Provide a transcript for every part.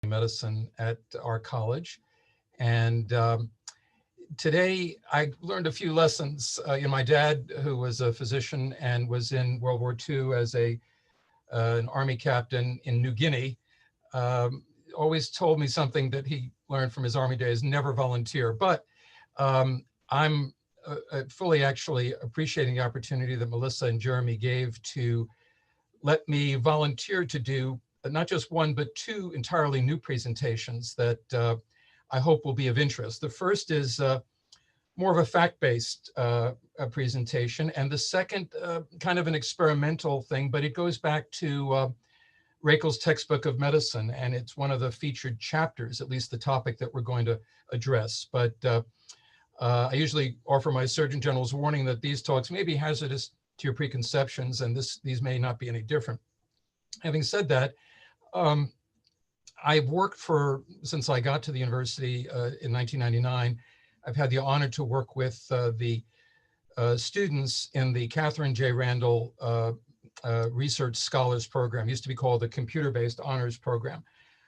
medicine at our college. And today I learned a few lessons. My dad, who was a physician and was in World War II as an army captain in New Guinea, always told me something that he learned from his army days: never volunteer. But I'm fully actually appreciating the opportunity that Melissa and Jeremy gave to let me volunteer to do not just one, but two entirely new presentations that I hope will be of interest. The first is more of a fact-based presentation, and the second kind of an experimental thing, but it goes back to Rakel's textbook of medicine, and it's one of the featured chapters, at least the topic that we're going to address. But I usually offer my Surgeon General's warning that these talks may be hazardous to your preconceptions, and these may not be any different. Having said that, I've worked since I got to the university in 1999, I've had the honor to work with the students in the Catherine J. Randall Research Scholars Program. It used to be called the Computer-Based Honors Program.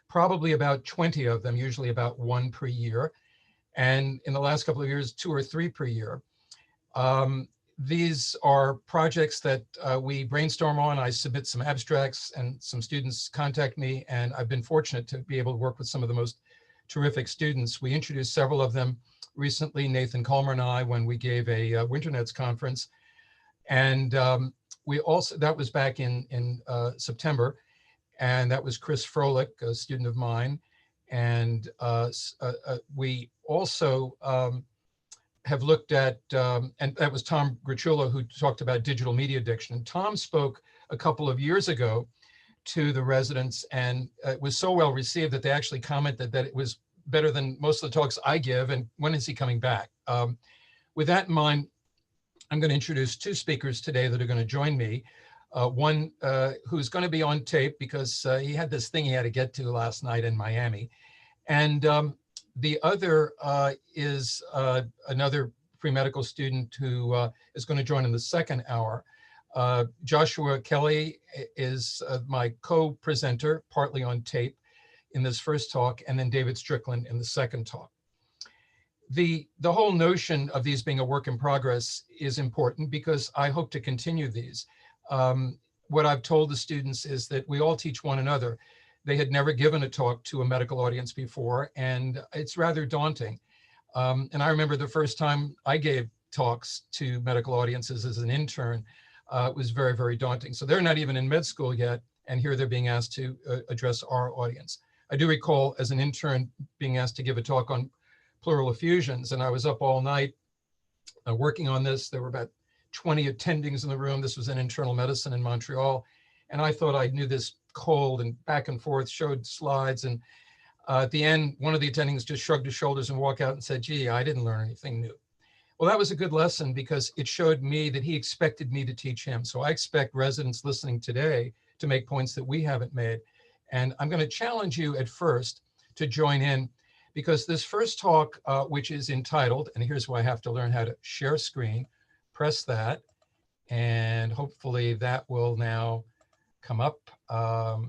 Probably about 20 of them, usually about one per year. And in the last couple of years, 2 or 3 per year. These are projects that we brainstorm on. I submit some abstracts and some students contact me, and I've been fortunate to be able to work with some of the most terrific students. We introduced several of them recently, Nathan Culmer and I, when we gave a Winternets conference. And we also, that was back in September, and that was Chris Froelich, a student of mine. And we also have looked at, and that was Tom Grachula, who talked about digital media addiction. And Tom spoke a couple of years ago to the residents, and it was so well received that they actually commented that it was better than most of the talks I give, and when is he coming back? With that in mind, I'm going to introduce 2 speakers today that are going to join me. One who's going to be on tape because he had this thing he had to get to last night in Miami. And the other is another pre-medical student who is going to join in the second hour. Joshua Kelley is my co-presenter, partly on tape in this first talk, and then David Strickland in the second talk. The whole notion of these being a work in progress is important because I hope to continue these. What I've told the students is that we all teach one another. They had never given a talk to a medical audience before, and it's rather daunting. And I remember the first time I gave talks to medical audiences as an intern, it was very, very daunting. So they're not even in med school yet, and here they're being asked to address our audience. I do recall as an intern being asked to give a talk on pleural effusions, and I was up all night working on this. There were about 20 attendings in the room. This was in internal medicine in Montreal, and I thought I knew this cold, and back and forth, showed slides, and at the end, one of the attendings just shrugged his shoulders and walked out and said, "Gee, I didn't learn anything new." Well, that was a good lesson because it showed me that he expected me to teach him. So I expect residents listening today to make points that we haven't made. And I'm going to challenge you at first to join in, because this first talk, which is entitled, and here's where I have to learn how to share screen, press that, and hopefully that will now come up.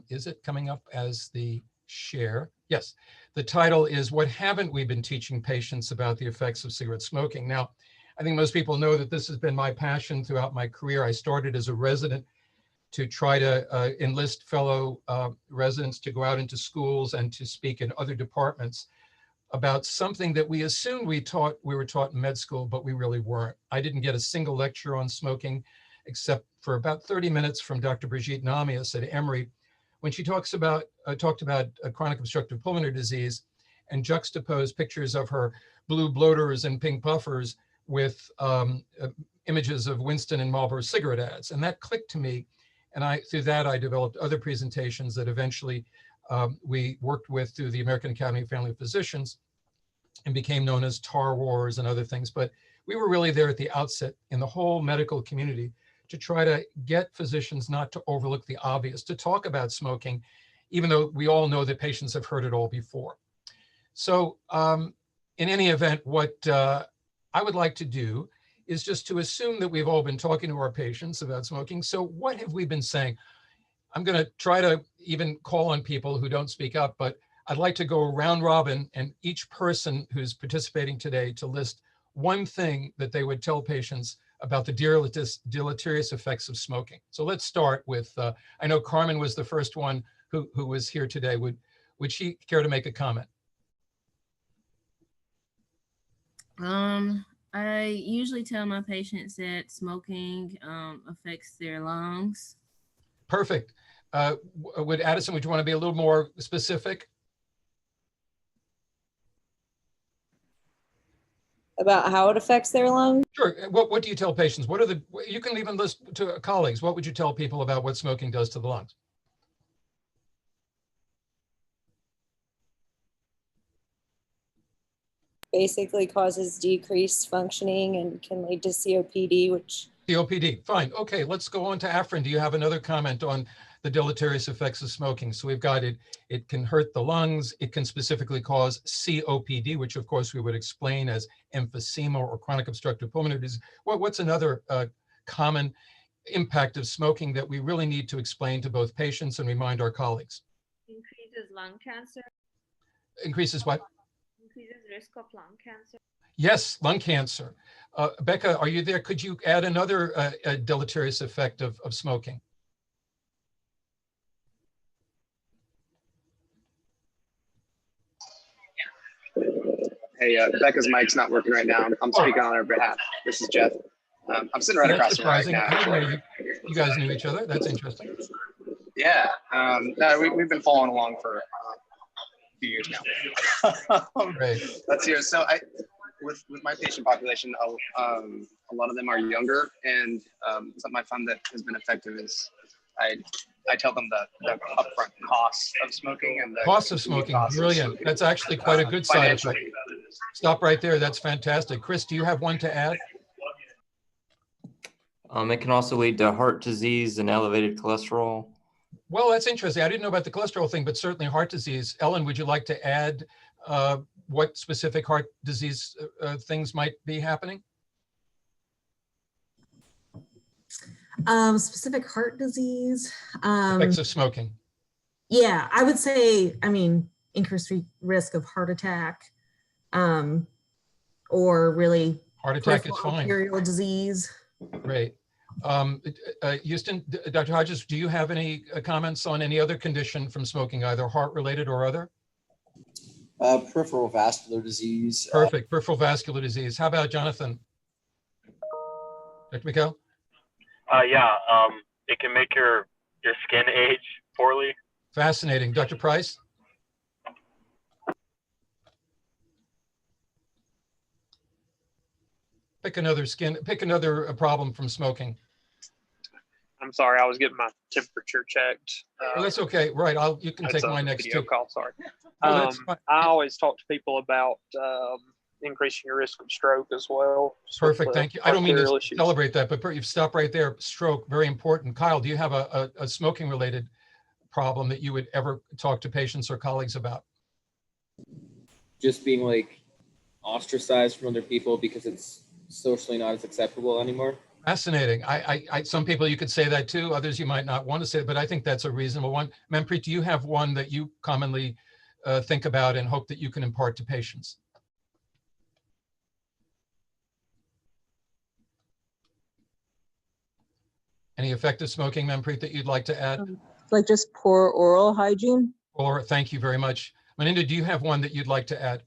Is it coming up as the share? Yes. The title is "What Haven't We Been Teaching Patients About the Effects of Cigarette Smoking?" Now, I think most people know that this has been my passion throughout my career. I started as a resident to try to enlist fellow residents to go out into schools and to speak in other departments about something that we assumed we were taught in med school, but we really weren't. I didn't get a single lecture on smoking, except for about 30 minutes from Dr. Brigitte Namias at Emory, when she talked about chronic obstructive pulmonary disease and juxtaposed pictures of her blue bloaters and pink puffers with images of Winston and Marlboro cigarette ads. And that clicked to me. And through that, I developed other presentations that eventually we worked with through the American Academy of Family Physicians and became known as TAR Wars and other things. But we were really there at the outset in the whole medical community to try to get physicians not to overlook the obvious, to talk about smoking, even though we all know that patients have heard it all before. So in any event, what I would like to do is just to assume that we've all been talking to our patients about smoking. So what have we been saying? I'm going to try to even call on people who don't speak up, but I'd like to go round robin and each person who's participating today to list one thing that they would tell patients about the deleterious effects of smoking. So let's start with, I know Carmen was the first one who was here today. Would she care to make a comment? I usually tell my patients that smoking affects their lungs. Perfect. Would Addison, would you want to be a little more specific? About how it affects their lungs? Sure. What do you tell patients? What are you can even list to colleagues. What would you tell people about what smoking does to the lungs? Basically causes decreased functioning and can lead to COPD, which... COPD, fine. Okay, let's go on to Afrin. Do you have another comment on the deleterious effects of smoking? So we've got it can hurt the lungs. It can specifically cause COPD, which of course we would explain as emphysema or chronic obstructive pulmonary disease. What's another common impact of smoking that we really need to explain to both patients and remind our colleagues? Increases lung cancer. Increases what? Increases risk of lung cancer. Yes, lung cancer. Becca, are you there? Could you add another deleterious effect of smoking? Hey, Becca's mic's not working right now. I'm speaking on her behalf. This is Jeff. I'm sitting right across from her right now. I didn't know you guys knew each other. That's interesting. Yeah, no, we've been following along for a few years now. Great. Let's hear. So with my patient population, a lot of them are younger, and something I found that has been effective is I tell them the upfront costs of smoking and the cost of smoking. Brilliant. That's actually quite a good side effect. Stop right there. That's fantastic. Chris, do you have one to add? It can also lead to heart disease and elevated cholesterol. Well, that's interesting. I didn't know about the cholesterol thing, but certainly heart disease. Ellen, would you like to add what specific heart disease things might be happening? Specific heart disease. Effects of smoking. Yeah, I would say, increased risk of heart attack, or really heart attack is fine. Arterial disease. Great. Houston, Dr. Hodges, do you have any comments on any other condition from smoking, either heart-related or other? Peripheral vascular disease. Perfect. Peripheral vascular disease. How about Jonathan? Dr. McHale? Yeah, it can make your skin age poorly. Fascinating. Dr. Price? Pick another problem from smoking. I'm sorry, I was getting my temperature checked. That's okay. Right, you can take my next video call. Sorry. Oh, I always talk to people about increasing your risk of stroke as well. Perfect, thank you. I don't mean to celebrate that, but you've stopped right there. Stroke, very important. Kyle, do you have a smoking-related problem that you would ever talk to patients or colleagues about? Just being like ostracized from other people because it's socially not as acceptable anymore. Fascinating. Some people you could say that to, others you might not want to say, but I think that's a reasonable one. Manpreet, do you have one that you commonly think about and hope that you can impart to patients? Any effective smoking, Manpreet, that you'd like to add? Like just poor oral hygiene? Or thank you very much. Melinda, do you have one that you'd like to add?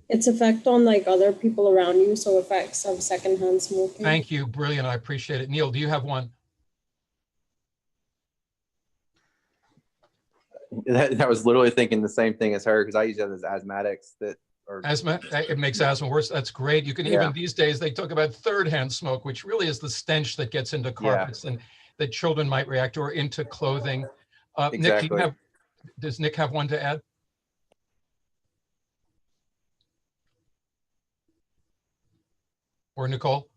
Its effect on like other people around you, so effects of secondhand smoking. Thank you, brilliant, I appreciate it. Neil, do you have one? I was literally thinking the same thing as her because I use that as asthmatics that are asthma. It makes asthma worse. That's great. You can even these days they talk about third-hand smoke, which really is the stench that gets into carpets and that children might react to or into clothing. Exactly. Nick, does Nick have one to add? Or Nicole?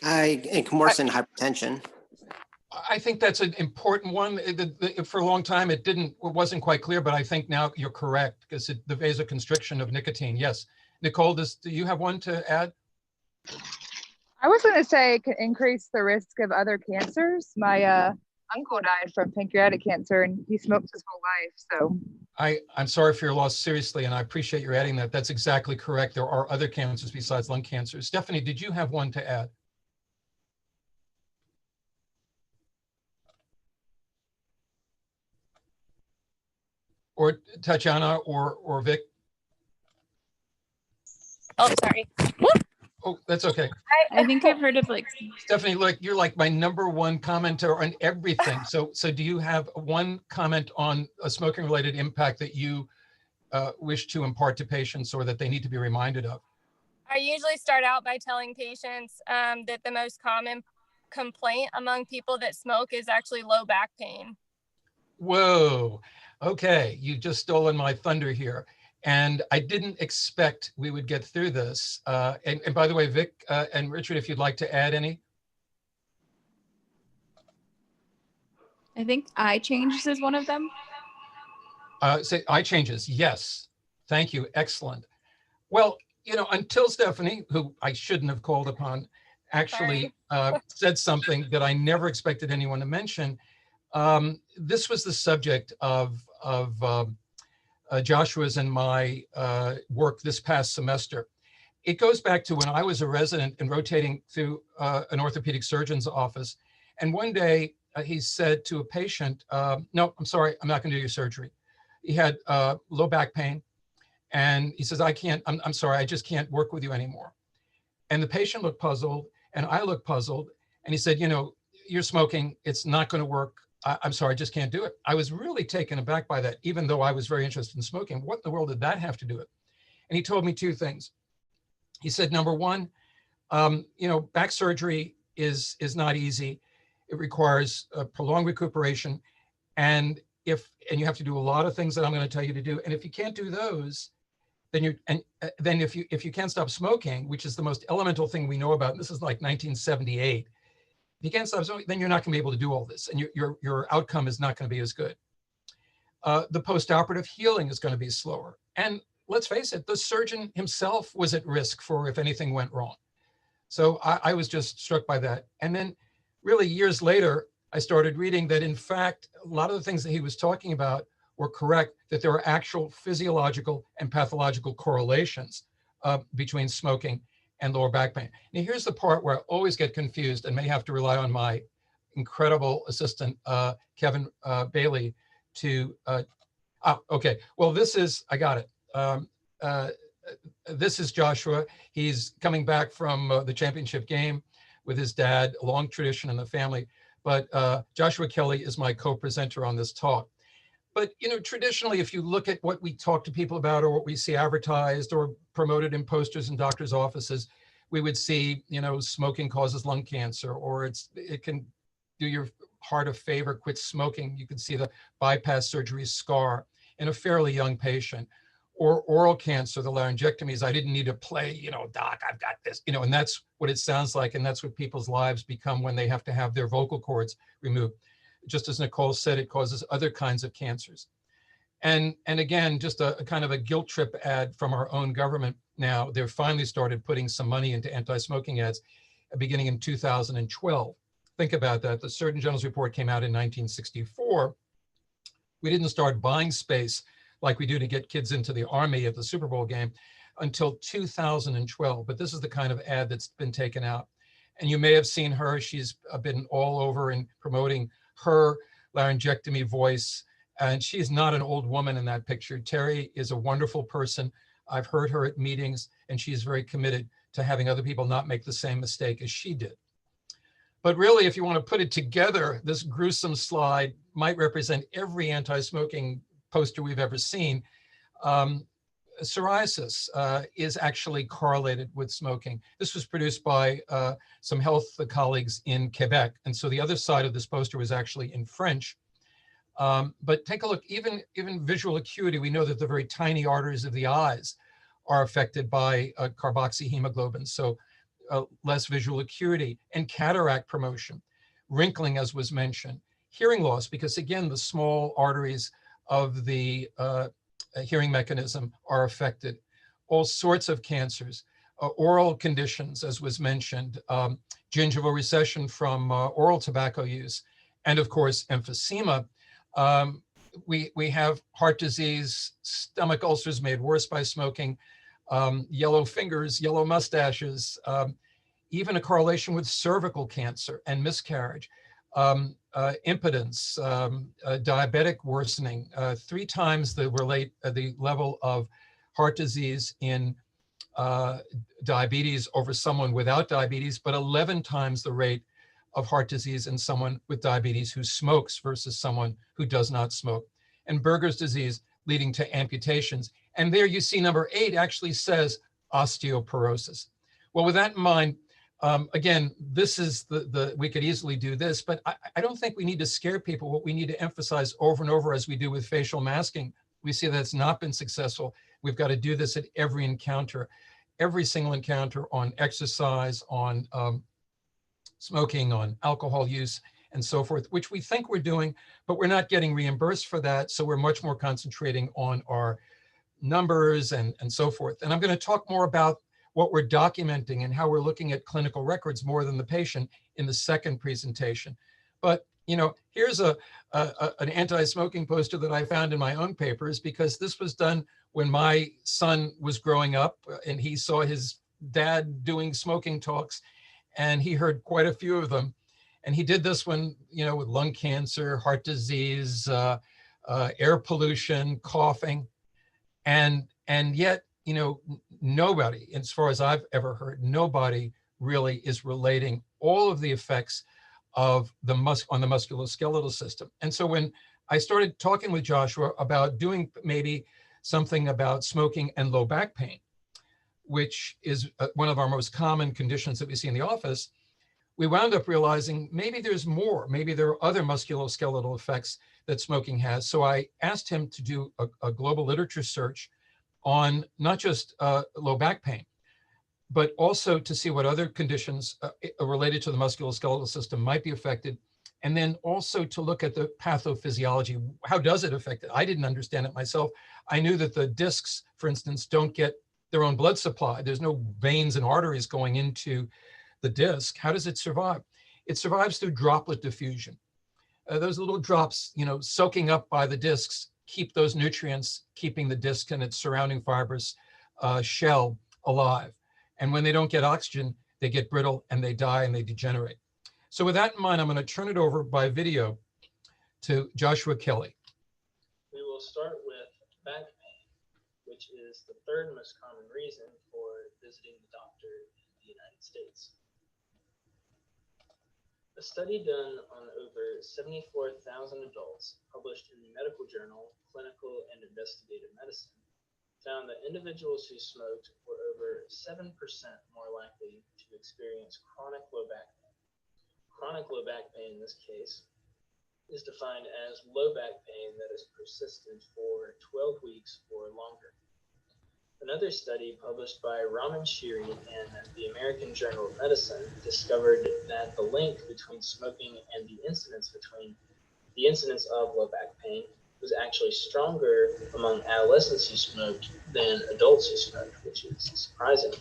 It can worsen hypertension. I think that's an important one. For a long time, it wasn't quite clear, but I think now you're correct because the vasoconstriction of nicotine. Yes. Nicole, do you have one to add? I was going to say it could increase the risk of other cancers. My uncle died from pancreatic cancer and he smoked his whole life. So I'm sorry for your loss, seriously, and I appreciate your adding that. That's exactly correct. There are other cancers besides lung cancer. Stephanie, did you have one to add? Or Tatiana or Vic? Oh, sorry. Oh, that's okay. I think I've heard of like. Stephanie, look, you're like my #1 commenter on everything. So do you have one comment on a smoking related impact that you wish to impart to patients or that they need to be reminded of? I usually start out by telling patients that the most common complaint among people that smoke is actually low back pain. Whoa. Okay. You just stolen my thunder here. And I didn't expect we would get through this. And by the way, Vic and Richard, if you'd like to add any. I think eye changes is one of them. Say eye changes. Yes. Thank you. Excellent. Well, you know, until Stephanie, who I shouldn't have called upon, actually said something that I never expected anyone to mention. This was the subject of Joshua's and my work this past semester. It goes back to when I was a resident and rotating through an orthopedic surgeon's office. And one day he said to a patient, no, I'm sorry, I'm not gonna do your surgery. He had low back pain. And he says, I'm sorry, I just can't work with you anymore. And the patient looked puzzled and I looked puzzled. And he said, you know, you're smoking, it's not gonna work. I'm sorry, I just can't do it. I was really taken aback by that, even though I was very interested in smoking. What in the world did that have to do with it? And he told me two things. He said, #1, you know, back surgery is not easy. It requires prolonged recuperation. And you have to do a lot of things that I'm going to tell you to do. And if you can't do those, then then if you can't stop smoking, which is the most elemental thing we know about, and this is like 1978, if you can't stop smoking, then you're not going to be able to do all this, and your outcome is not going to be as good. The postoperative healing is going to be slower. And let's face it, the surgeon himself was at risk for if anything went wrong. So I was just struck by that. And then really years later, I started reading that in fact, a lot of the things that he was talking about were correct, that there are actual physiological and pathological correlations between smoking and lower back pain. Now here's the part where I always get confused and may have to rely on my incredible assistant, Kevin Bailey to, okay. Well, this is, I got it. This is Joshua. He's coming back from the championship game with his dad, a long tradition in the family. But Joshua Kelley is my co-presenter on this talk. But, you know, traditionally, if you look at what we talk to people about or what we see advertised or promoted in posters in doctors' offices, we would see, you know, smoking causes lung cancer, or it can do your heart a favor, quit smoking. You can see the bypass surgery scar in a fairly young patient, or oral cancer, the laryngectomies. I didn't need to play, you know, doc, I've got this, you know, and that's what it sounds like. And that's what people's lives become when they have to have their vocal cords removed. Just as Nicole said, it causes other kinds of cancers. And again, just a kind of a guilt trip ad from our own government now. They've finally started putting some money into anti-smoking ads beginning in 2012. Think about that. The Surgeon General's report came out in 1964. We didn't start buying space like we do to get kids into the Army at the Super Bowl game until 2012. But this is the kind of ad that's been taken out. And you may have seen her. She's been all over and promoting her laryngectomy voice. And she's not an old woman in that picture. Terry is a wonderful person. I've heard her at meetings, and she's very committed to having other people not make the same mistake as she did. But really, if you want to put it together, this gruesome slide might represent every anti-smoking poster we've ever seen. Psoriasis is actually correlated with smoking. This was produced by some health colleagues in Quebec. And so the other side of this poster was actually in French. But take a look, even visual acuity, we know that the very tiny arteries of the eyes are affected by carboxyhemoglobin. So less visual acuity, and cataract promotion, wrinkling, as was mentioned, hearing loss, because again, the small arteries of the hearing mechanism are affected, all sorts of cancers, oral conditions, as was mentioned, gingival recession from oral tobacco use, and of course, emphysema. We have heart disease, stomach ulcers made worse by smoking, yellow fingers, yellow mustaches, even a correlation with cervical cancer and miscarriage, impotence, diabetic worsening, 3 times the level of heart disease in diabetes over someone without diabetes, but 11 times the rate of heart disease in someone with diabetes who smokes versus someone who does not smoke. And Berger's disease leading to amputations. And there you see number 8 actually says osteoporosis. Well, with that in mind, again, this is we could easily do this, but I don't think we need to scare people. What we need to emphasize over and over, as we do with facial masking, we see that's not been successful. We've got to do this at every encounter, every single encounter on exercise, on smoking, on alcohol use, and so forth, which we think we're doing, but we're not getting reimbursed for that. So we're much more concentrating on our numbers and so forth. And I'm going to talk more about what we're documenting and how we're looking at clinical records more than the patient in the second presentation. But here's an anti-smoking poster that I found in my own papers, because this was done when my son was growing up and he saw his dad doing smoking talks, and he heard quite a few of them. And he did this one, with lung cancer, heart disease, air pollution, coughing, and yet, nobody, as far as I've ever heard, nobody really is relating all of the effects of on the musculoskeletal system. And so when I started talking with Joshua about doing maybe something about smoking and low back pain, which is one of our most common conditions that we see in the office, we wound up realizing maybe there's more. Maybe there are other musculoskeletal effects that smoking has. So I asked him to do a global literature search on not just low back pain, but also to see what other conditions related to the musculoskeletal system might be affected. And then also to look at the pathophysiology. How does it affect it? I didn't understand it myself. I knew that the discs, for instance, don't get their own blood supply. There's no veins and arteries going into the disc. How does it survive? It survives through droplet diffusion. Those little drops, soaking up by the discs, keep those nutrients, keeping the disc and its surrounding fibrous shell alive. And when they don't get oxygen, they get brittle and they die and they degenerate. So with that in mind, I'm going to turn it over by video to Joshua Kelley. We will start with back pain, which is the 3rd most common reason for visiting the doctor in the United States. A study done on over 74,000 adults, published in the medical journal Clinical and Investigative Medicine, found that individuals who smoked were over 7% more likely to experience chronic low back pain. Chronic low back pain in this case is defined as low back pain that is persistent for 12 weeks or longer. Another study published by Raman Shiri in the American Journal of Medicine discovered that the link between smoking and the incidence of low back pain was actually stronger among adolescents who smoked than adults who smoked, which is surprising.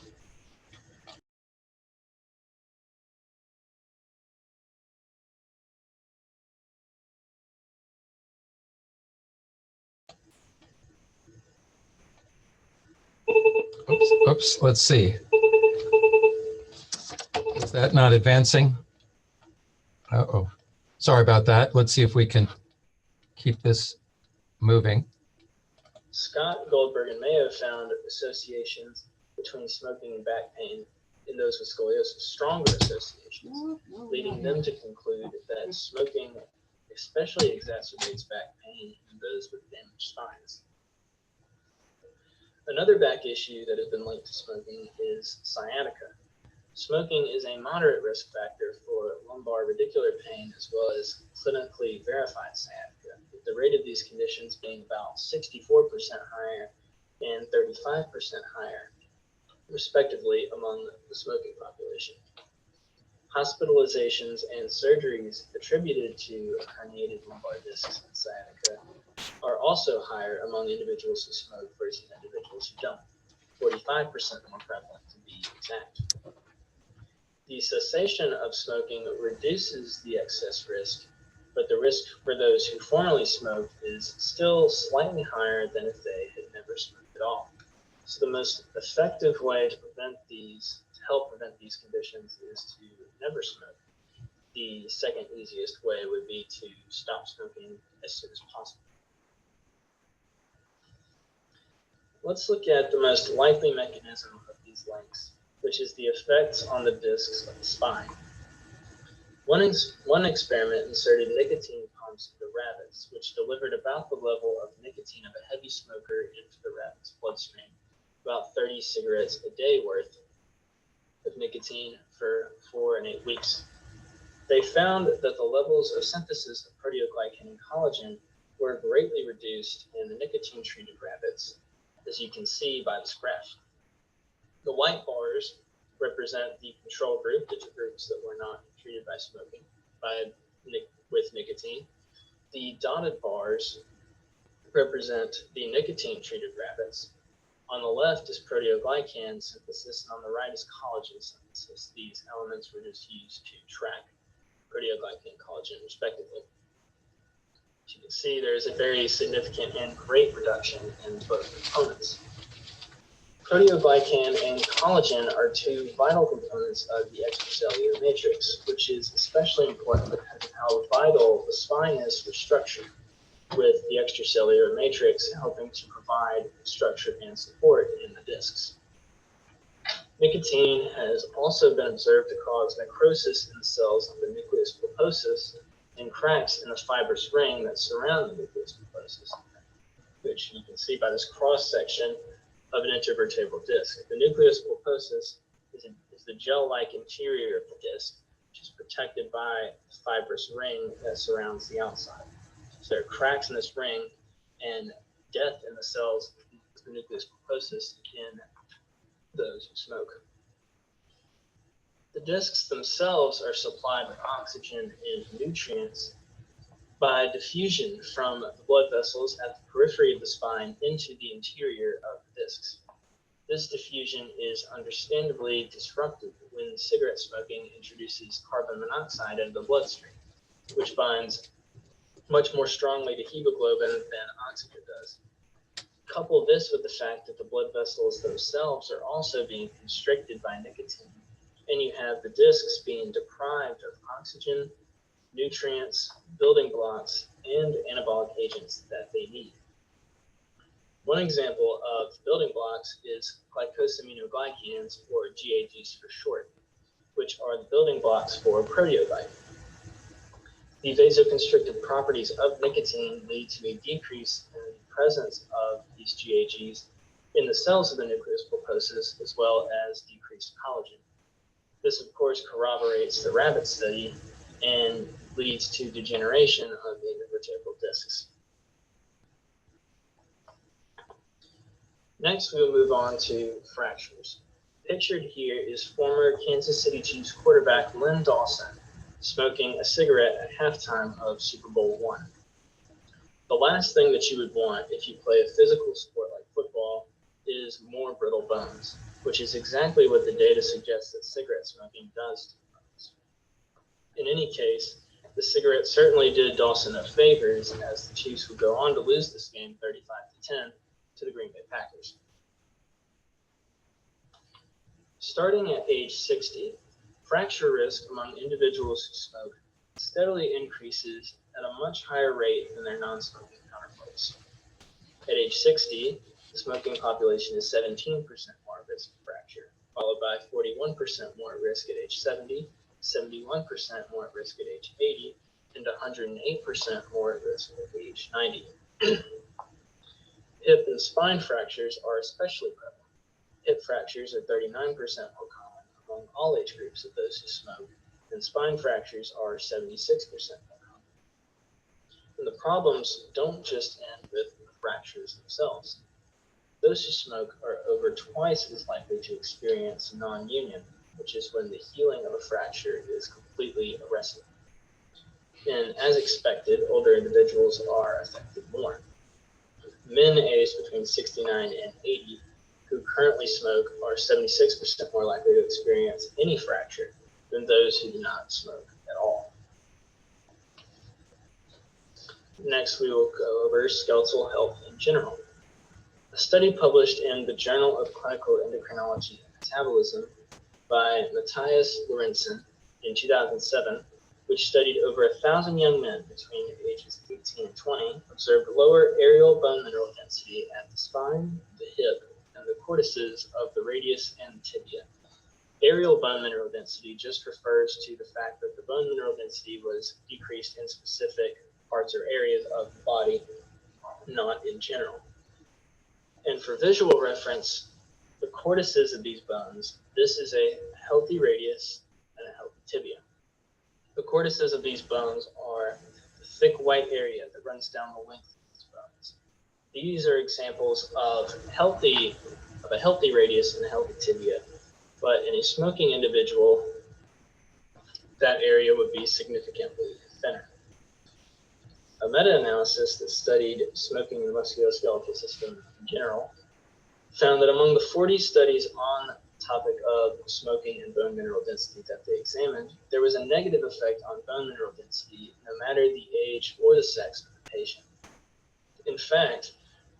Oops, let's see. Is that not advancing? Uh-oh. Sorry about that. Let's see if we can keep this moving. Scott, Goldberg, and Mayo found associations between smoking and back pain in those with scoliosis, stronger associations, leading them to conclude that smoking especially exacerbates back pain in those with damaged spines. Another back issue that has been linked to smoking is sciatica. Smoking is a moderate risk factor for lumbar radicular pain as well as clinically verified sciatica, with the rate of these conditions being about 64% higher and 35% higher, respectively, among the smoking population. Hospitalizations and surgeries attributed to herniated lumbar discs and sciatica are also higher among individuals who smoke versus individuals who don't, 45% more prevalent to be be exact. The cessation of smoking reduces the excess risk, but the risk for those who formerly smoked is still slightly higher than if they had never smoked at all. So the most effective way to help prevent these conditions is to never smoke. The second easiest way would be to stop smoking as soon as possible. Let's look at the most likely mechanism of these links, which is the effects on the discs of the spine. One experiment inserted nicotine pumps into rabbits, which delivered about the level of nicotine of a heavy smoker into the rabbit's bloodstream, about 30 cigarettes a day worth of nicotine for 4 and 8 weeks. They found that the levels of synthesis of proteoglycan and collagen were greatly reduced in the nicotine-treated rabbits, as you can see by this graph. The white bars represent the control group, the two groups that were not treated by smoking with nicotine. The dotted bars represent the nicotine-treated rabbits. On the left is proteoglycan synthesis, and on the right is collagen synthesis. These elements were just used to track proteoglycan and collagen, respectively. As you can see, there is a very significant and great reduction in both components. Proteoglycan and collagen are two vital components of the extracellular matrix, which is especially important because of how vital the spine is for structure, with the extracellular matrix helping to provide structure and support in the discs. Nicotine has also been observed to cause necrosis in the cells of the nucleus pulposus and cracks in the fibrous ring that surround the nucleus pulposus, which you can see by this cross-section of an intervertebral disc. The nucleus pulposus is the gel-like interior of the disc, which is protected by the fibrous ring that surrounds the outside. So there are cracks in this ring and death in the cells of the nucleus pulposus in those who smoke. The discs themselves are supplied with oxygen and nutrients by diffusion from the blood vessels at the periphery of the spine into the interior of the discs. This diffusion is understandably disrupted when cigarette smoking introduces carbon monoxide into the bloodstream, which binds much more strongly to hemoglobin than oxygen does. Couple this with the fact that the blood vessels themselves are also being constricted by nicotine, and you have the discs being deprived of oxygen, nutrients, building blocks, and anabolic agents that they need. One example of building blocks is glycosaminoglycans, or GAGs for short, which are the building blocks for proteoglycan. The vasoconstrictive properties of nicotine lead to a decrease in the presence of these GAGs in the cells of the nucleus pulposus, as well as decreased collagen. This, of course, corroborates the rabbit study and leads to degeneration of the intervertebral discs. Next, we'll move on to fractures. Pictured here is former Kansas City Chiefs quarterback Len Dawson smoking a cigarette at halftime of Super Bowl I. The last thing that you would want if you play a physical sport like football is more brittle bones, which is exactly what the data suggests that cigarette smoking does to bones. In any case, the cigarette certainly did Dawson no favors, as the Chiefs would go on to lose this game 35-10 to the Green Bay Packers. Starting at age 60, fracture risk among individuals who smoke steadily increases at a much higher rate than their non-smoking counterparts. At age 60, the smoking population is 17% more at risk of fracture, followed by 41% more at risk at age 70, 71% more at risk at age 80, and 108% more at risk at age 90. Hip and spine fractures are especially prevalent. Hip fractures are 39% more common among all age groups of those who smoke, and spine fractures are 76% more common. And the problems don't just end with the fractures themselves. Those who smoke are over twice as likely to experience non-union, which is when the healing of a fracture is completely arrested. And as expected, older individuals are affected more. Men aged between 69 and 80 who currently smoke are 76% more likely to experience any fracture than those who do not smoke at all. Next, we will go over skeletal health in general. A study published in the Journal of Clinical Endocrinology and Metabolism by Matthias Lorenzen in 2007, which studied over 1,000 young men between ages 18 and 20, observed lower areal bone mineral density at the spine, the hip, and the cortices of the radius and the tibia. Areal bone mineral density just refers to the fact that the bone mineral density was decreased in specific parts or areas of the body, not in general. And for visual reference, the cortices of these bones, this is a healthy radius and a healthy tibia. The cortices of these bones are the thick white area that runs down the length of these bones. These are examples of a healthy radius and a healthy tibia, but in a smoking individual, that area would be significantly thinner. A meta-analysis that studied smoking in the musculoskeletal system in general found that among the 40 studies on the topic of smoking and bone mineral density that they examined, there was a negative effect on bone mineral density no matter the age or the sex of the patient. In fact,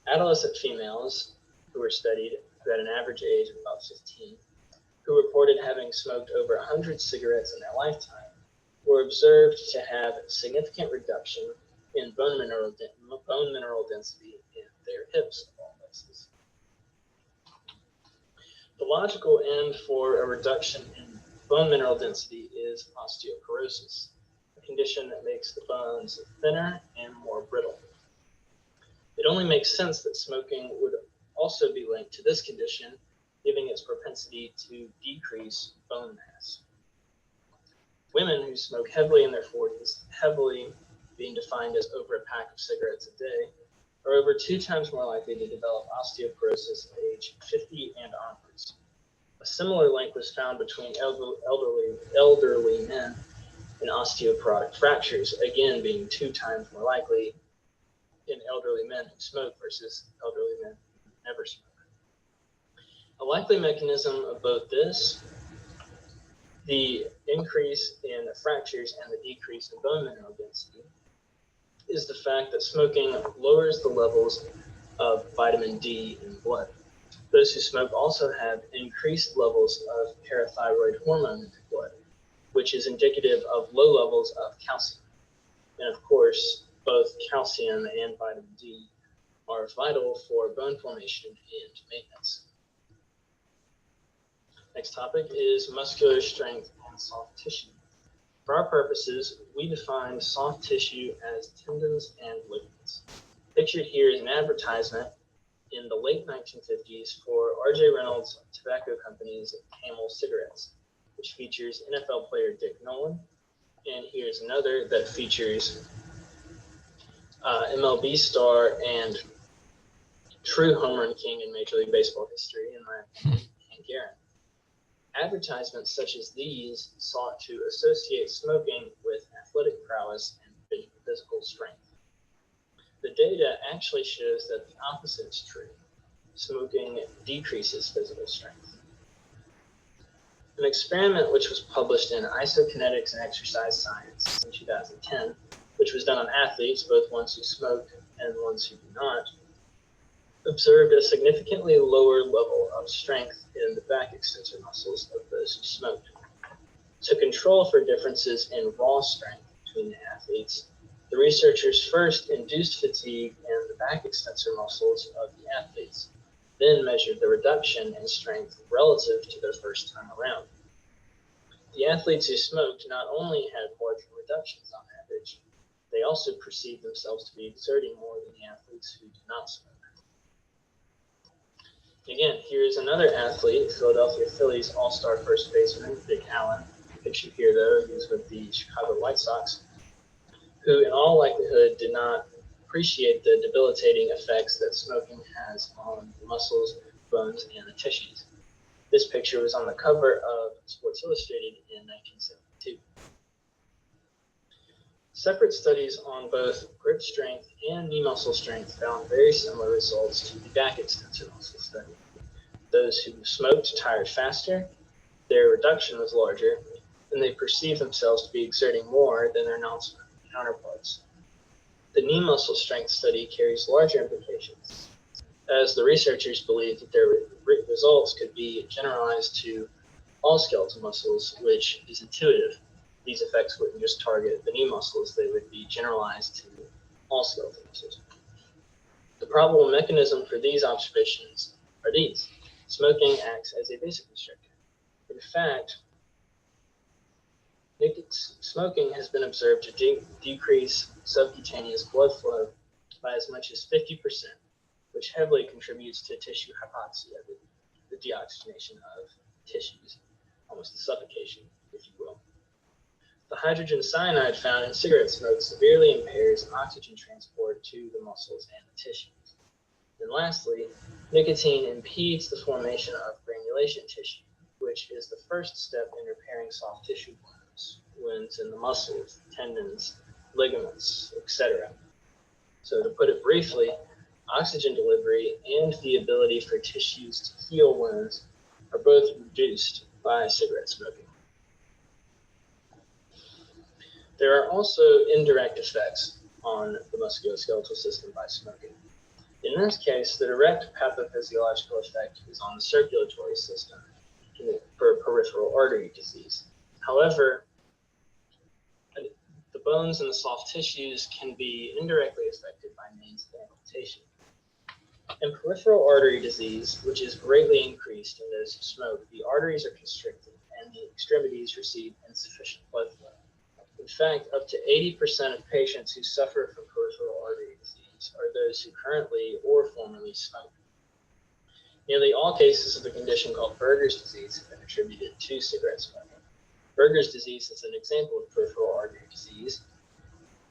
adolescent females who were studied, who had an average age of about 15, who reported having smoked over 100 cigarettes in their lifetime, were observed to have significant reduction in bone mineral density in their hips of all places. The logical end for a reduction in bone mineral density is osteoporosis, a condition that makes the bones thinner and more brittle. It only makes sense that smoking would also be linked to this condition, giving its propensity to decrease bone mass. Women who smoke heavily in their 40s, heavily being defined as over a pack of cigarettes a day, are over 2 times more likely to develop osteoporosis at age 50 and onwards. A similar link was found between elderly men and osteoporotic fractures, again being 2 times more likely in elderly men who smoke versus elderly men who never smoke. A likely mechanism of both this, the increase in fractures and the decrease in bone mineral density, is the fact that smoking lowers the levels of vitamin D in blood. Those who smoke also have increased levels of parathyroid hormone in their blood, which is indicative of low levels of calcium. And of course, both calcium and vitamin D are vital for bone formation and maintenance. Next topic is muscular strength and soft tissue. For our purposes, we define soft tissue as tendons and ligaments. Pictured here is an advertisement in the late 1950s for R.J. Reynolds Tobacco Company's Camel cigarettes, which features NFL player Dick Nolan. And here's another that features MLB star and true home run king in Major League Baseball history, in my opinion, Hank Aaron. Advertisements such as these sought to associate smoking with athletic prowess and physical strength. The data actually shows that the opposite is true. Smoking decreases physical strength. An experiment which was published in Isokinetics and Exercise Science in 2010, which was done on athletes, both ones who smoke and ones who do not, observed a significantly lower level of strength in the back extensor muscles of those who smoked. To control for differences in raw strength between the athletes, the researchers first induced fatigue in the back extensor muscles of the athletes, then measured the reduction in strength relative to their first time around. The athletes who smoked not only had margin reductions on average, they also perceived themselves to be exerting more than the athletes who did not smoke. Again, here's another athlete, Philadelphia Phillies all-star first baseman, Vic Allen. Pictured here, though, he's with the Chicago White Sox, who in all likelihood did not appreciate the debilitating effects that smoking has on the muscles, bones, and the tissues. This picture was on the cover of Sports Illustrated in 1972. Separate studies on both grip strength and knee muscle strength found very similar results to the back extensor muscle study. Those who smoked tired faster, their reduction was larger, and they perceived themselves to be exerting more than their non-smoking counterparts. The knee muscle strength study carries larger implications, as the researchers believed that their results could be generalized to all skeletal muscles, which is intuitive. These effects wouldn't just target the knee muscles, they would be generalized to all skeletal muscles. The probable mechanism for these observations are these. Smoking acts as a vasoconstrictor. In fact, smoking has been observed to decrease subcutaneous blood flow by as much as 50%, which heavily contributes to tissue hypoxia, the deoxygenation of tissues, almost a suffocation, if you will. The hydrogen cyanide found in cigarette smoke severely impairs oxygen transport to the muscles and the tissues. And lastly, nicotine impedes the formation of granulation tissue, which is the first step in repairing soft tissue wounds in the muscles, tendons, ligaments, etc. So to put it briefly, oxygen delivery and the ability for tissues to heal wounds are both reduced by cigarette smoking. There are also indirect effects on the musculoskeletal system by smoking. In this case, the direct pathophysiological effect is on the circulatory system for peripheral artery disease. However, the bones and the soft tissues can be indirectly affected by means of amputation. In peripheral artery disease, which is greatly increased in those who smoke, the arteries are constricted and the extremities receive insufficient blood flow. In fact, up to 80% of patients who suffer from peripheral artery disease are those who currently or formerly smoked. Nearly all cases of a condition called Berger's disease have been attributed to cigarette smoking. Berger's disease is an example of peripheral artery disease,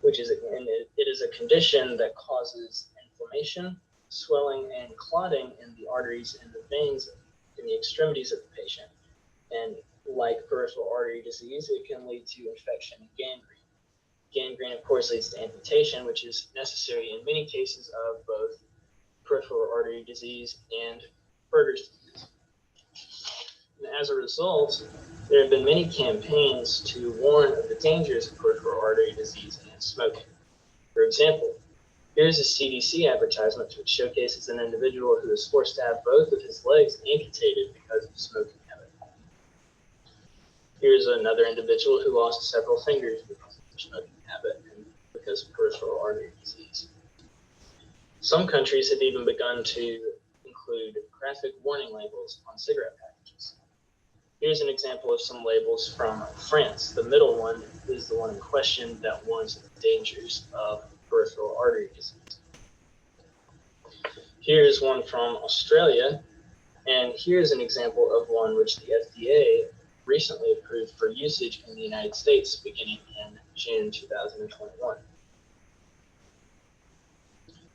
which is it is a condition that causes inflammation, swelling, and clotting in the arteries and the veins in the extremities of the patient. And like peripheral artery disease, it can lead to infection and gangrene. Gangrene, of course, leads to amputation, which is necessary in many cases of both peripheral artery disease and Berger's disease. And as a result, there have been many campaigns to warn of the dangers of peripheral artery disease and smoking. For example, here's a CDC advertisement which showcases an individual who is forced to have both of his legs amputated because of smoking habit. Here's another individual who lost several fingers because of their smoking habit and because of peripheral artery disease. Some countries have even begun to include graphic warning labels on cigarette packages. Here's an example of some labels from France. The middle one is the one in question that warns of the dangers of peripheral artery disease. Here's one from Australia, and here's an example of one which the FDA recently approved for usage in the United States beginning in June 2021.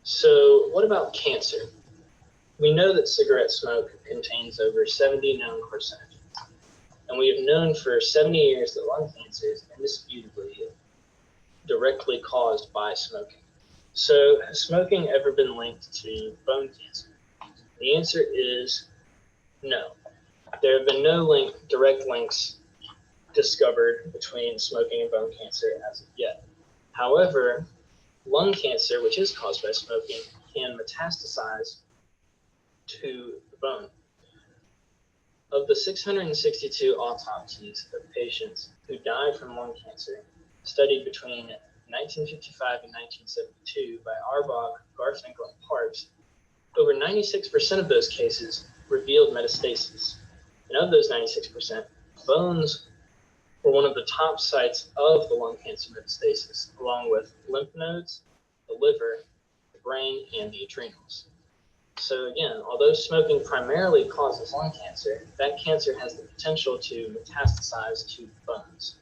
So what about cancer? We know that cigarette smoke contains over 70 known carcinogens, and we have known for 70 years that lung cancer is indisputably directly caused by smoking. So has smoking ever been linked to bone cancer? The answer is no. There have been no direct links discovered between smoking and bone cancer as of yet. However, lung cancer, which is caused by smoking, can metastasize to the bone. Of the 662 autopsies of patients who died from lung cancer studied between 1955 and 1972 by Arbach, Garfinkel, and Parks, over 96% of those cases revealed metastasis. And of those 96%, bones were one of the top sites of the lung cancer metastasis, along with lymph nodes, the liver, the brain, and the adrenals. So again, although smoking primarily causes lung cancer, that cancer has the potential to metastasize to bones.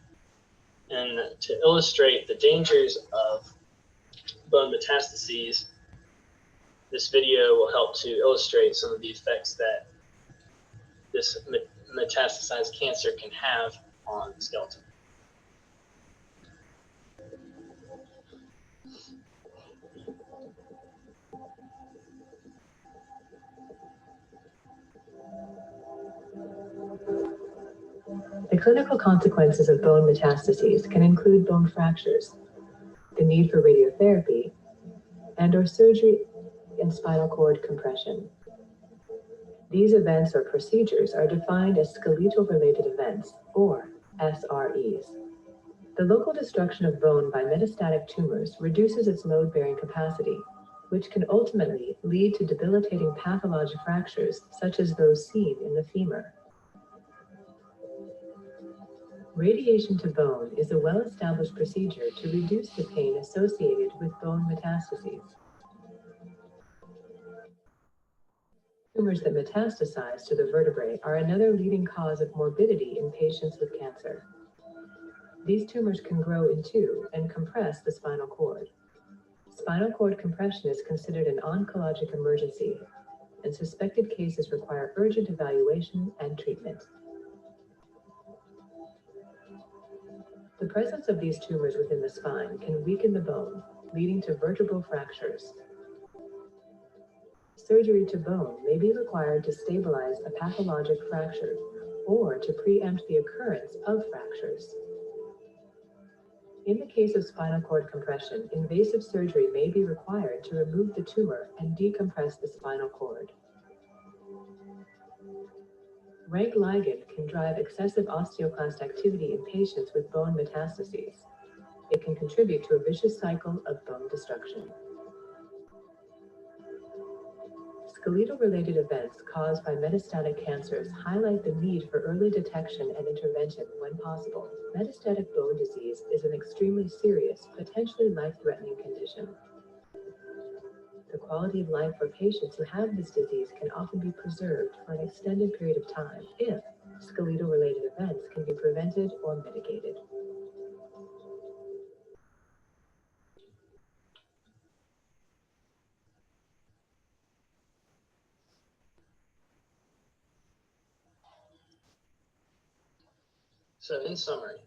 And to illustrate the dangers of bone metastases, this video will help to illustrate some of the effects that this metastasized cancer can have on the skeleton. clinical consequences of bone metastases can include bone fractures, the need for radiotherapy, and/or surgery and spinal cord compression. These events or procedures are defined as skeletal-related events, or SREs. The local destruction of bone by metastatic tumors reduces its load-bearing capacity, which can ultimately lead to debilitating pathologic fractures such as those seen in the femur. Radiation to bone is a well-established procedure to reduce the pain associated with bone metastases. Tumors that metastasize to the vertebrae are another leading cause of morbidity in patients with cancer. These tumors can grow into and compress the spinal cord. Spinal cord compression is considered an oncologic emergency, and suspected cases require urgent evaluation and treatment. The presence of these tumors within the spine can weaken the bone, leading to vertebral fractures. Surgery to bone may be required to stabilize a pathologic fracture or to preempt the occurrence of fractures. In the case of spinal cord compression, invasive surgery may be required to remove the tumor and decompress the spinal cord. Rank ligand can drive excessive osteoclast activity in patients with bone metastases. It can contribute to a vicious cycle of bone destruction. Skeletal-related events caused by metastatic cancers highlight the need for early detection and intervention when possible. Metastatic bone disease is an extremely serious, potentially life-threatening condition. The quality of life for patients who have this disease can often be preserved for an extended period of time if skeletal-related events can be prevented or mitigated. So in summary,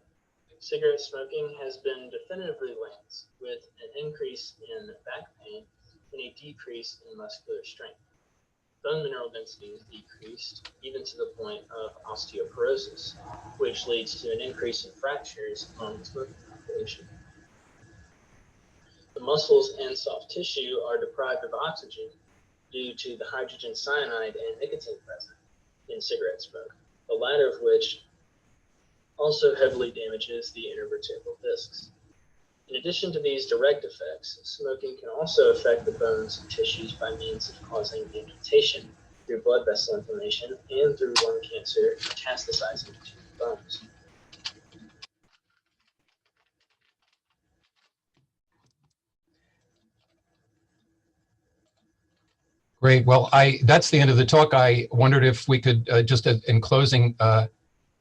cigarette smoking has been definitively linked with an increase in back pain and a decrease in muscular strength. Bone mineral density is decreased, even to the point of osteoporosis, which leads to an increase in fractures among the smoking population. The muscles and soft tissue are deprived of oxygen due to the hydrogen cyanide and nicotine present in cigarette smoke, the latter of which also heavily damages the intervertebral discs. In addition to these direct effects, smoking can also affect the bones and tissues by means of causing amputation through blood vessel inflammation and through lung cancer metastasizing to the bones. Great. Well, that's the end of the talk. I wondered if we could just in closing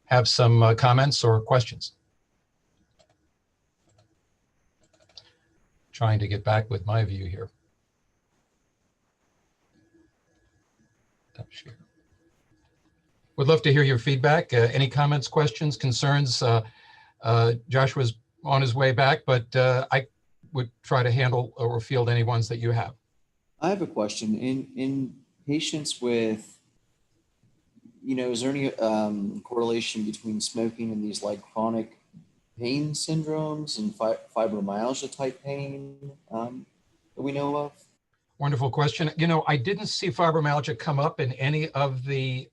have some comments or questions. Trying to get back with my view here. Would love to hear your feedback. Any comments, questions, concerns? Joshua's on his way back, but I would try to handle or field any ones that you have. I have a question. In patients with, is there any correlation between smoking and these like chronic pain syndromes and fibromyalgia type pain that we know of? Wonderful question. I didn't see fibromyalgia come up in any of the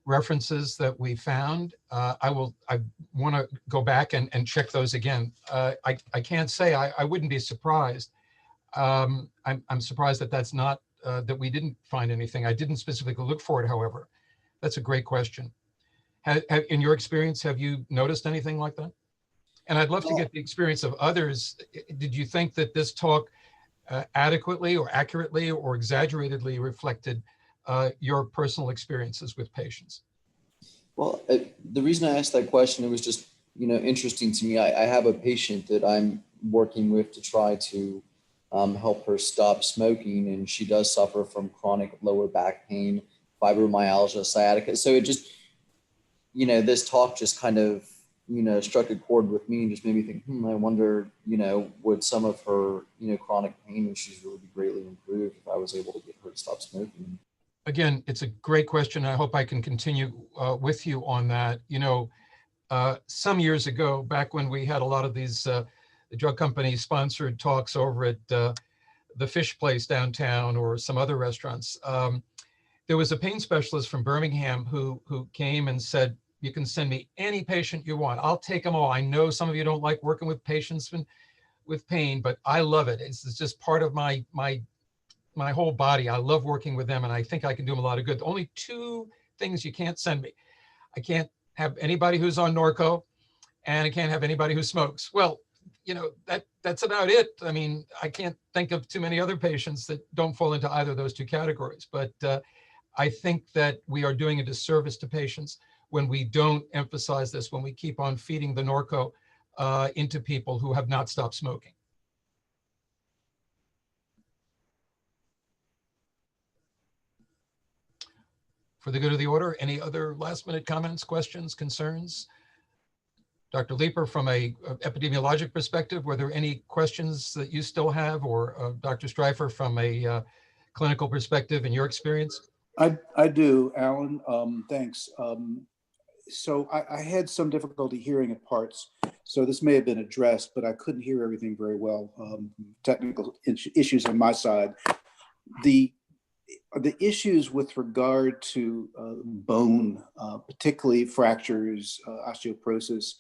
references that we found. I want to go back and check those again. I can't say I wouldn't be surprised. I'm surprised that that's not, that we didn't find anything. I didn't specifically look for it, however. That's a great question. In your experience, have you noticed anything like that? And I'd love to get the experience of others. Did you think that this talk adequately or accurately or exaggeratedly reflected your personal experiences with patients? Well, the reason I asked that question, it was just, interesting to me. I have a patient that I'm working with to try to help her stop smoking, and she does suffer from chronic lower back pain, fibromyalgia, sciatica. So it just, this talk just kind of, struck a chord with me and just made me think, I wonder, would some of her, chronic pain issues really be greatly improved if I was able to get her to stop smoking? Again, it's a great question. I hope I can continue with you on that. some years ago, back when we had a lot of these the drug company sponsored talks over at the Fish Place downtown or some other restaurants. There was a pain specialist from Birmingham who came and said, you can send me any patient you want. I'll take them all. I know some of you don't like working with patients with pain, but I love it. It's just part of my whole body. I love working with them, and I think I can do them a lot of good. Only two things you can't send me. I can't have anybody who's on Norco, and I can't have anybody who smokes. Well, you know, that's about it. I mean, I can't think of too many other patients that don't fall into either of those two categories. But I think that we are doing a disservice to patients when we don't emphasize this, when we keep on feeding the Norco into people who have not stopped smoking. For the good of the order, any other last minute comments, questions, concerns? Dr. Leeper, from a epidemiologic perspective, were there any questions that you still have, or Dr. Streifer from a clinical perspective in your experience? I do, Alan. Thanks. So I had some difficulty hearing at parts, so this may have been addressed, but I couldn't hear everything very well. Technical issues on my side. The issues with regard to bone, particularly fractures, osteoporosis,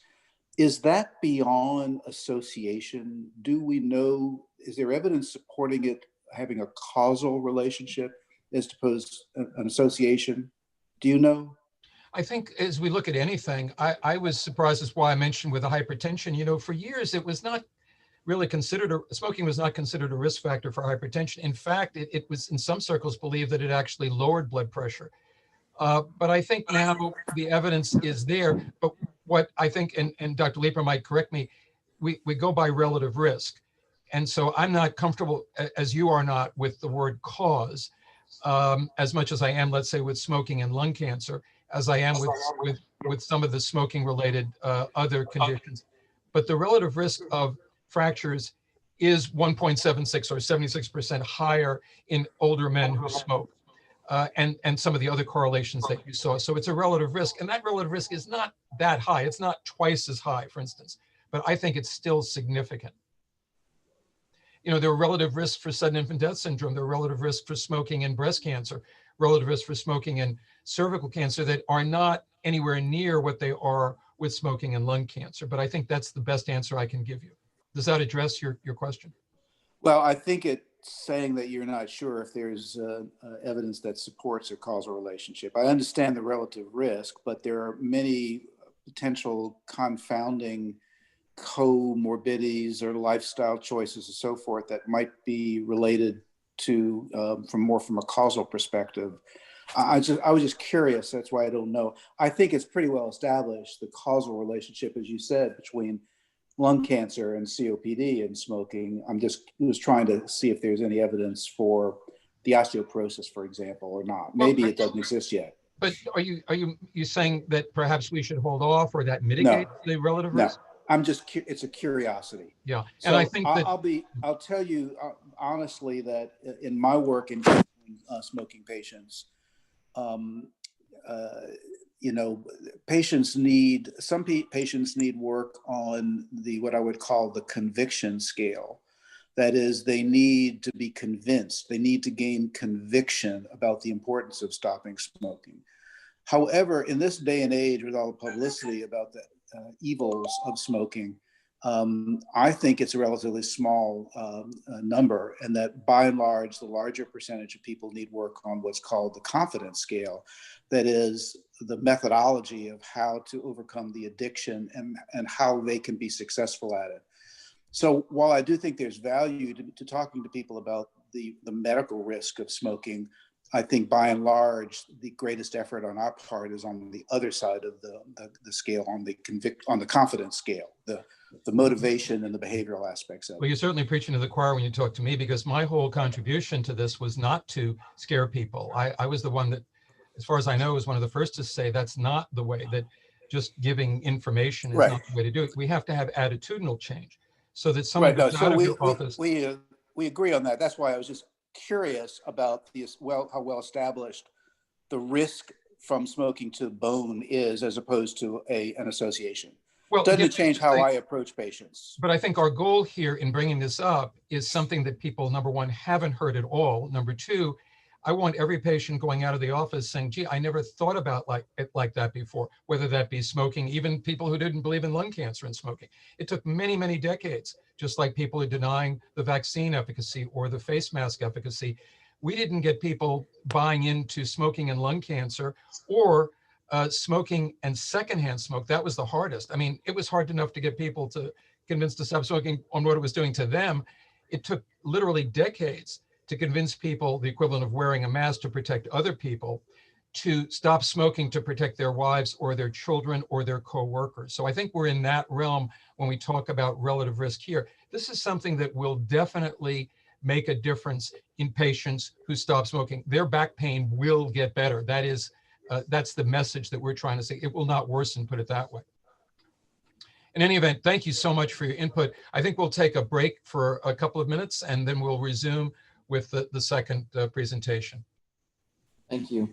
is that beyond association? Do we know, is there evidence supporting it having a causal relationship as opposed to an association? Do you know? I think as we look at anything, I was surprised. That's why I mentioned with the hypertension, you know, for years it was not really considered, smoking was not considered a risk factor for hypertension. In fact, it was in some circles believed that it actually lowered blood pressure. But I think now the evidence is there. But what I think, and Dr. Leeper might correct me, we go by relative risk. And so I'm not comfortable, as you are not, with the word cause, as much as I am, let's say, with smoking and lung cancer, as I am with some of the smoking related other conditions. But the relative risk of fractures is 1.76 or 76% higher in older men who smoke. And some of the other correlations that you saw. So it's a relative risk, and that relative risk is not that high. It's not twice as high, for instance, but I think it's still significant. You know, there are relative risks for sudden infant death syndrome. There are relative risks for smoking and breast cancer, relative risks for smoking and cervical cancer that are not anywhere near what they are with smoking and lung cancer. But I think that's the best answer I can give you. Does that address your question? Well, I think it's saying that you're not sure if there's evidence that supports a causal relationship. I understand the relative risk, but there are many potential confounding comorbidities or lifestyle choices and so forth that might be related to from a causal perspective. I was just curious. That's why I don't know. I think it's pretty well established, the causal relationship, as you said, between lung cancer and COPD and smoking. Was trying to see if there's any evidence for the osteoporosis, for example, or not. Maybe it doesn't exist yet. But are you saying that perhaps we should hold off, or that mitigates the relative risk? I'm just, it's a curiosity. Yeah, so and I think that I'll tell you honestly that in my work in smoking patients, you know, some patients need work on what I would call the conviction scale. That is, they need to be convinced. They need to gain conviction about the importance of stopping smoking. However, in this day and age, with all the publicity about the evils of smoking, I think it's a relatively small number, and that by and large, the larger percentage of people need work on what's called the confidence scale. That is, the methodology of how to overcome the addiction and how they can be successful at it. So while I do think there's value to talking to people about the medical risk of smoking, I think by and large, the greatest effort on our part is on the other side of the scale, on the confidence scale, the motivation and the behavioral aspects of it. Well, you're certainly preaching to the choir when you talk to me, because my whole contribution to this was not to scare people. I was the one that, as far as I know, was one of the first to say that's not the way, that just giving information is not the way to do it. We have to have attitudinal change so that someone goes out of your office. We agree on that. That's why I was just curious about how well established the risk from smoking to bone is as opposed to an association. Well, Doesn't again, it change how I approach patients? But I think our goal here in bringing this up is something that people, number one, haven't heard at all. Number two, I want every patient going out of the office saying, gee, I never thought about it like that before, whether that be smoking, even people who didn't believe in lung cancer and smoking. It took many, many decades, just like people are denying the vaccine efficacy or the face mask efficacy. We didn't get people buying into smoking and lung cancer or smoking and secondhand smoke. That was the hardest. I mean, it was hard enough to get people to convince to stop smoking on what it was doing to them. It took literally decades to convince people, the equivalent of wearing a mask to protect other people, to stop smoking to protect their wives or their children or their co-workers. So I think we're in that realm when we talk about relative risk here. This is something that will definitely make a difference in patients who stop smoking. Their back pain will get better. That's the message that we're trying to say. It will not worsen, put it that way. In any event, thank you so much for your input. I think we'll take a break for a couple of minutes and then we'll resume with the second presentation. Thank you.